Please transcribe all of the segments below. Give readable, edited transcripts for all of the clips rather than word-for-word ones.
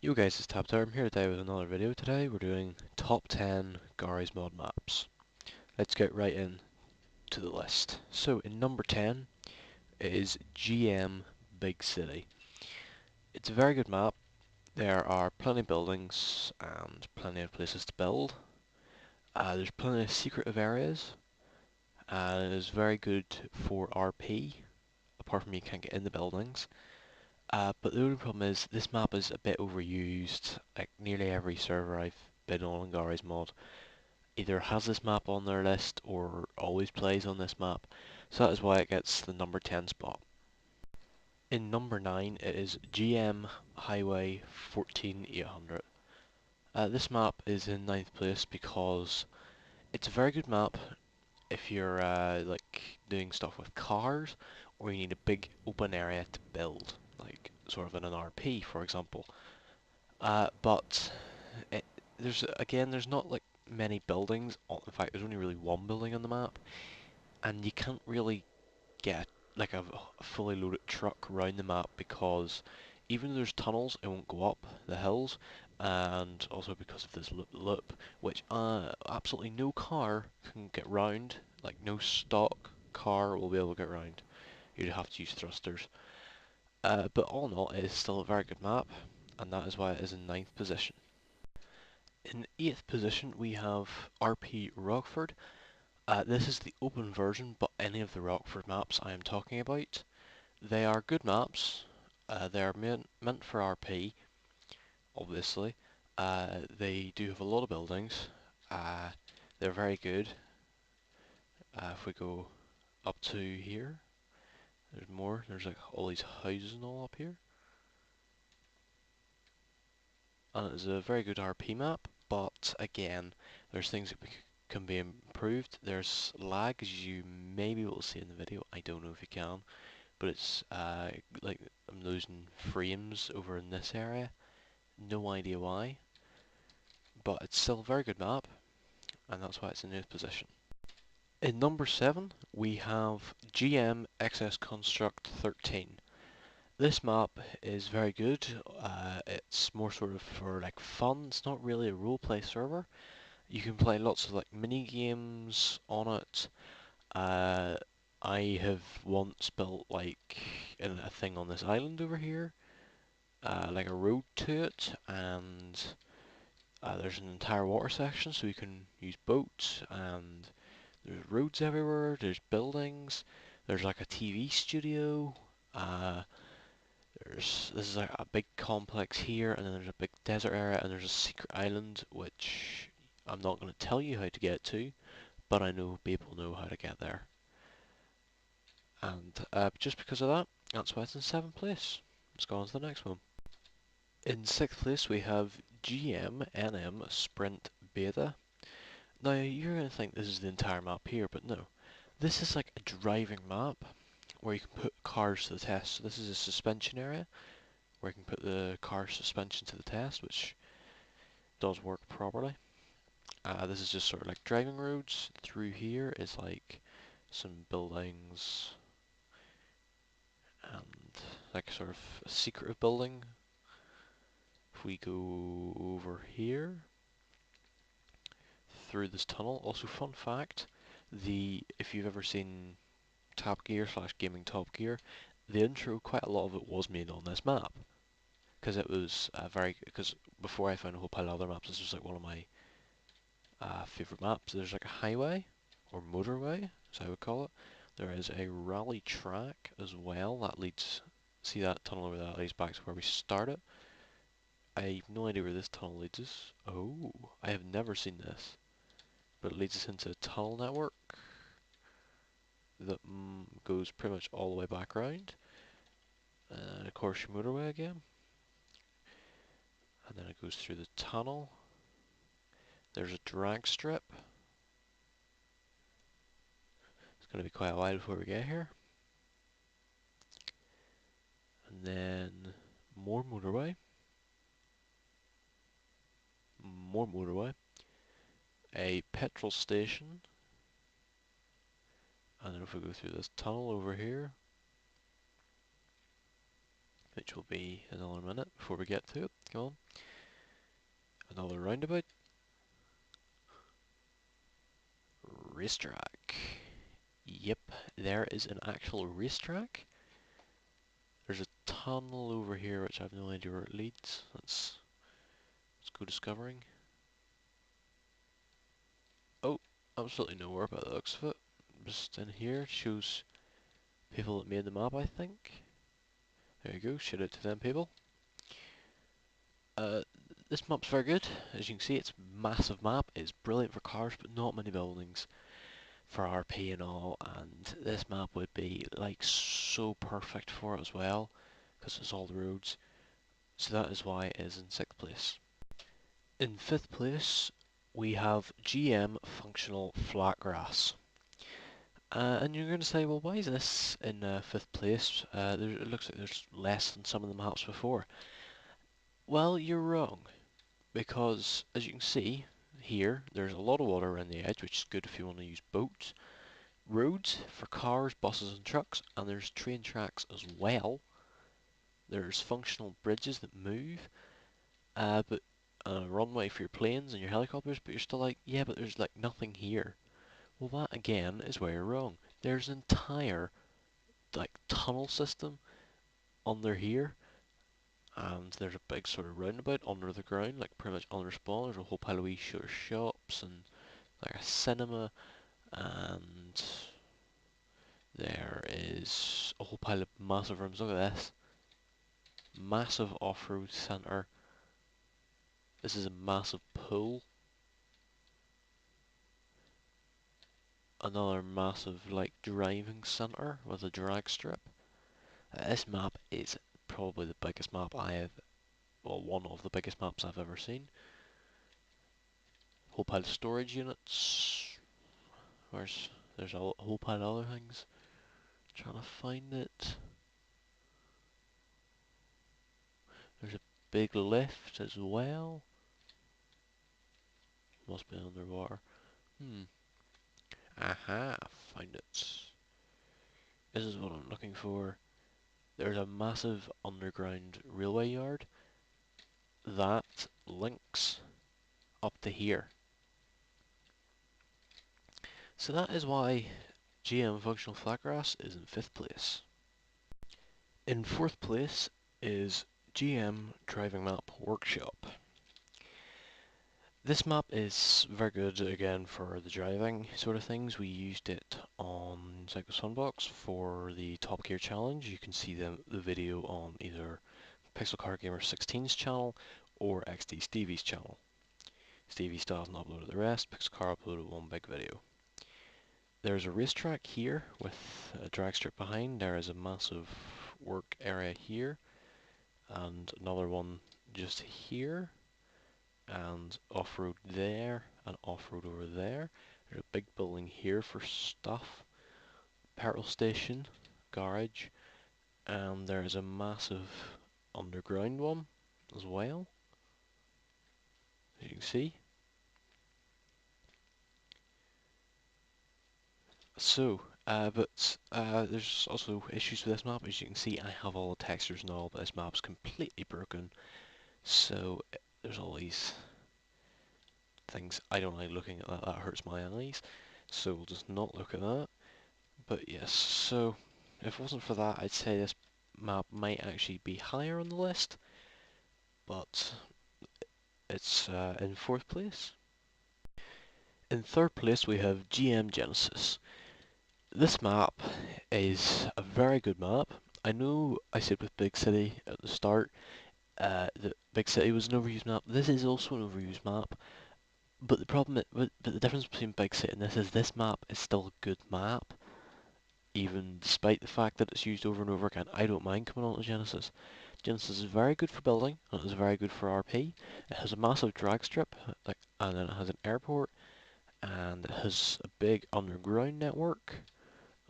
Yo guys, it's TapTar. I'm here today with another video. Today we're doing top 10 GMod Maps. Let's get right in to the list. So in number 10 is GM Big City. It's a very good map. There are plenty of buildings and plenty of places to build. There's plenty of secretive areas and it is very good for RP, apart from you can't get in the buildings. But the only problem is this map is a bit overused. Like nearly every server I've been on in GMod either has this map on their list or always plays on this map, so that is why it gets the number 10 spot. In number 9 it is GM Highway 14800. This map is in ninth place because it's a very good map if you're like doing stuff with cars or you need a big open area to build, like sort of in an RP for example. But it, there's not like many buildings. In fact, there's only really one building on the map, and you can't really get like a fully loaded truck around the map because even though there's tunnels, it won't go up the hills, and also because of this loop, which absolutely no car can get round. Like no stock car will be able to get round. You'd have to use thrusters. But all in all, it is still a very good map, and that is why it is in ninth position. In 8th position we have RP Rockford. This is the open version, but any of the Rockford maps I am talking about, they are good maps. They are meant for RP, obviously. They do have a lot of buildings. They're very good. If we go up to here, there's more. There's like all these houses and all up here. And it's a very good RP map, but again, there's things that can be improved. There's lag, as you may be able to see in the video. I don't know if you can, but it's like I'm losing frames over in this area. No idea why, but it's still a very good map, and that's why it's in 8th position. In number 7, we have GMXS Construct 13. This map is very good. It's more sort of for like fun. It's not really a roleplay server. You can play lots of like mini games on it. Uh, I have once built like a thing on this island over here, like a road to it, and there's an entire water section, so you can use boats, and there's roads everywhere. There's buildings. There's like a TV studio. Uh, this is like a big complex here, and then there's a big desert area, and there's a secret island which I'm not going to tell you how to get to, but I know people know how to get there. And just because of that, that's why it's in 7th place. Let's go on to the next one. In 6th place we have GMNM Sprint Beta. Now you're going to think this is the entire map here, but no. This is like a driving map where you can put cars to the test. So this is a suspension area where you can put the car suspension to the test, which does work properly. This is just sort of like driving roads. Through here is like some buildings and like sort of a secretive building. If we go over here through this tunnel, also fun fact, if you've ever seen Top Gear / Gaming Top Gear, the intro, quite a lot of it was made on this map. Because it was because before I found a whole pile of other maps, this was like one of my favourite maps. There's like a highway, or motorway, as I would call it. There is a rally track as well that leads, see that tunnel over that leads back to where we started. I have no idea where this tunnel leads us. Oh, I have never seen this. But it leads us into a tunnel network that goes pretty much all the way back around. And of course your motorway again. And then it goes through the tunnel. There's a drag strip. It's going to be quite a while before we get here. And then more motorway. More motorway. A petrol station. And then if we go through this tunnel over here, which will be another minute before we get to it. Come on. Another roundabout. Racetrack. Yep, there is an actual racetrack. There's a tunnel over here which I have no idea where it leads. Let's go discovering. Oh, absolutely nowhere by the looks of it. Just in here, shows people that made the map, I think. There you go, shout out to them people. This map's very good. As you can see, it's a massive map. It's brilliant for cars, but not many buildings for RP and all. And this map would be like so perfect for it as well, because it's all the roads. So that is why it is in 6th place. In 5th place, we have GM Functional Flatgrass. And you're going to say, well, why is this in 5th place? It looks like there's less than some of the maps before. Well, you're wrong, because as you can see here, there's a lot of water around the edge, which is good if you want to use boats. Roads for cars, buses and trucks, and there's train tracks as well. There's functional bridges that move, but a runway for your planes and your helicopters, but you're still like, yeah, but there's like nothing here. Well, that again is where you're wrong. There's an entire like tunnel system under here, and there's a big sort of roundabout under the ground, like pretty much under spawn. There's a whole pile of wee sort of shops and like a cinema, and there is a whole pile of massive rooms. Look at this. Massive off-road centre. This is a massive pool. Another massive like driving centre with a drag strip. This map is probably the biggest map I have, well, one of the biggest maps I've ever seen. Whole pile of storage units. There's a whole pile of other things. Trying to find it. There's a big lift as well. Must be underwater. Aha, found it. This is what I'm looking for. There's a massive underground railway yard that links up to here. So that is why GM Functional Flatgrass is in 5th place. In 4th place is GM Driving Map Workshop. This map is very good again for the driving sort of things. We used it on Psycho Sunbox for the Top Gear Challenge. You can see the video on either Pixel Car Gamer 16's channel or XD Stevie's channel. Stevie still hasn't uploaded the rest, Pixel Car uploaded one big video. There's a racetrack here with a drag strip behind. There is a massive work area here and another one just here, and off-road there, and off-road over there. There's a big building here for stuff, petrol station, garage, and there's a massive underground one as well, as you can see. So, there's also issues with this map. As you can see, I have all the textures and all, but this map's completely broken. So, there's all these things I don't like looking at. That hurts my eyes. So we'll just not look at that. But yes, so if it wasn't for that, I'd say this map might actually be higher on the list. But it's in 4th place. In 3rd place we have GM Genesis. This map is a very good map. I know I said with Big City at the start that Big City was an overused map. This is also an overused map. But the problem, but the difference between Big City and this map is still a good map. Even despite the fact that it's used over and over again, I don't mind coming on to Genesis. Genesis is very good for building, and it is very good for RP. It has a massive drag strip, and then it has an airport, and it has a big underground network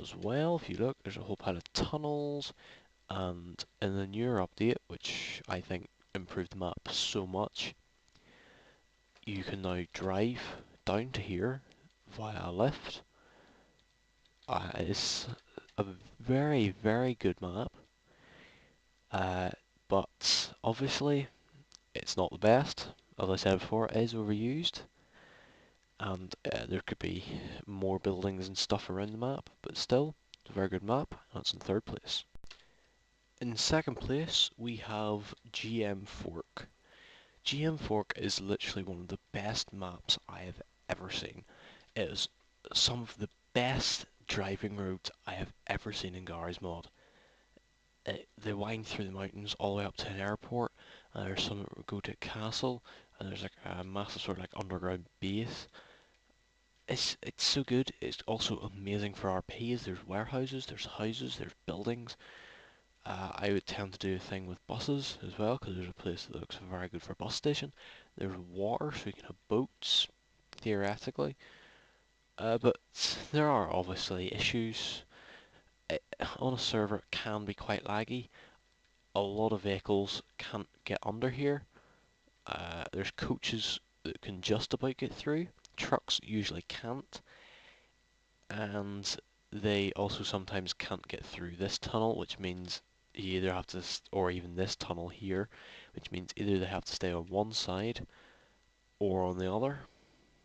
as well. If you look, there's a whole pile of tunnels, and in the newer update, which I think improved the map so much, you can now drive down to here via a lift. It's a very, very good map. Uh, but obviously it's not the best. As I said before, it is overused, and there could be more buildings and stuff around the map, but still, it's a very good map, and it's in third place. In second place, we have GM Fork. GM Fork is literally one of the best maps I have ever seen. It is some of the best driving roads I have ever seen in Garry's Mod. They wind through the mountains all the way up to an airport, and there's some that go to a castle, and there's like a massive sort of like underground base. It's so good. It's also amazing for RPs. There's warehouses, there's houses, there's buildings. I would tend to do a thing with buses as well, because there's a place that looks very good for a bus station. There's water, so you can have boats, theoretically. But there are obviously issues. On a server, it can be quite laggy. A lot of vehicles can't get under here. There's coaches that can just about get through. Trucks usually can't. And they also sometimes can't get through this tunnel, which means you either have to, or even this tunnel here, which means either they have to stay on one side or on the other,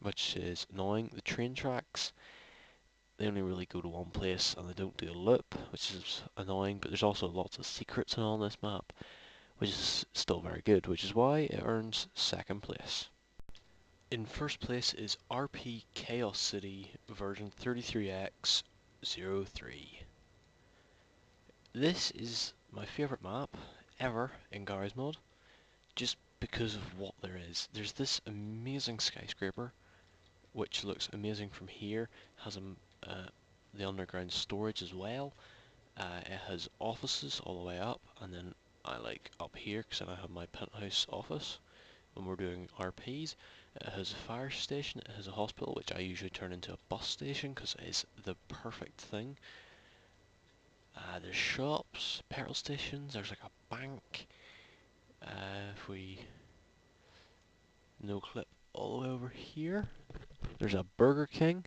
which is annoying. The train tracks, they only really go to one place and they don't do a loop, which is annoying, but there's also lots of secrets on this map, which is still very good, which is why it earns second place. In first place is RP Chaos City version 33X03. This is my favourite map ever in Garry's Mod, just because of what there is. There's this amazing skyscraper, which looks amazing from here, has the underground storage as well. It has offices all the way up, and then I like up here because then I have my penthouse office when we're doing RPs. It has a fire station, it has a hospital, which I usually turn into a bus station because it is the perfect thing. There's shops, petrol stations, there's like a bank. If we no clip all the way over here, there's a Burger King.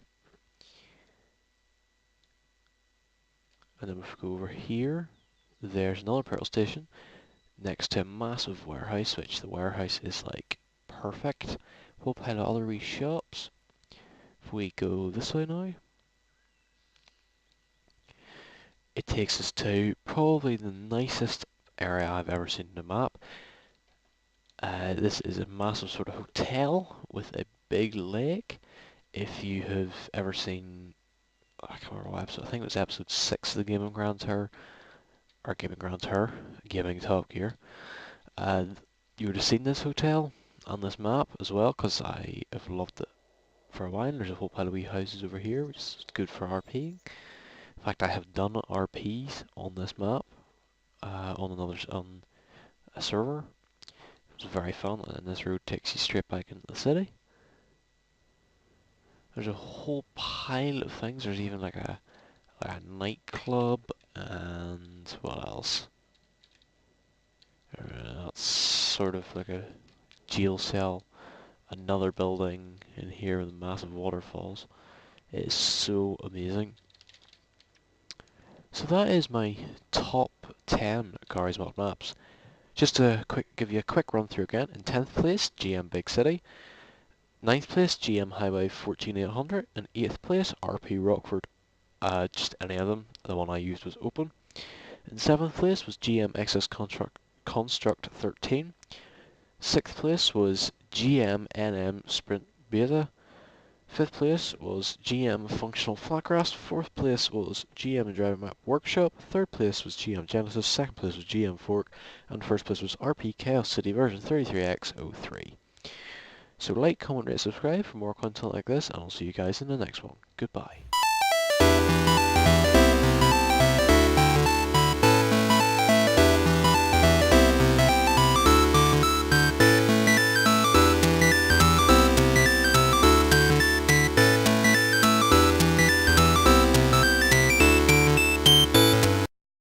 And then if we go over here, there's another petrol station next to a massive warehouse, which the warehouse is like perfect. Whole pile of other wee shops. If we go this way now, it takes us to probably the nicest area I've ever seen in a map. This is a massive sort of hotel with a big lake. If you have ever seen, I can't remember what episode, I think it was episode 6 of the Gaming Grand Tour, or Gaming Grand Tour, Gaming Top Gear. You would have seen this hotel on this map as well, because I have loved it for a while. There's a whole pile of wee houses over here, which is good for RPing. In fact, I have done RPs on this map, on a server. It was very fun, and this road takes you straight back into the city. There's a whole pile of things. There's even like a nightclub, and what else? That's sort of like a jail cell. Another building in here with massive waterfalls. It is so amazing. So that is my top 10 Garry's Mod Maps. Just to give you a quick run through again. In 10th place, GM Big City. 9th place, GM Highway 14800. And 8th place, RP Rockford. Just any of them. The one I used was open. In 7th place was GMXS Construct 13. 6th place was GMNM Sprint Beta. 5th place was GM Functional Flatgrass. 4th place was GM Driver Map Workshop. 3rd place was GM Genesis. 2nd place was GM Fork. And 1st place was RP Chaos City version 33X03. So like, comment, rate, subscribe for more content like this, and I'll see you guys in the next one. Goodbye.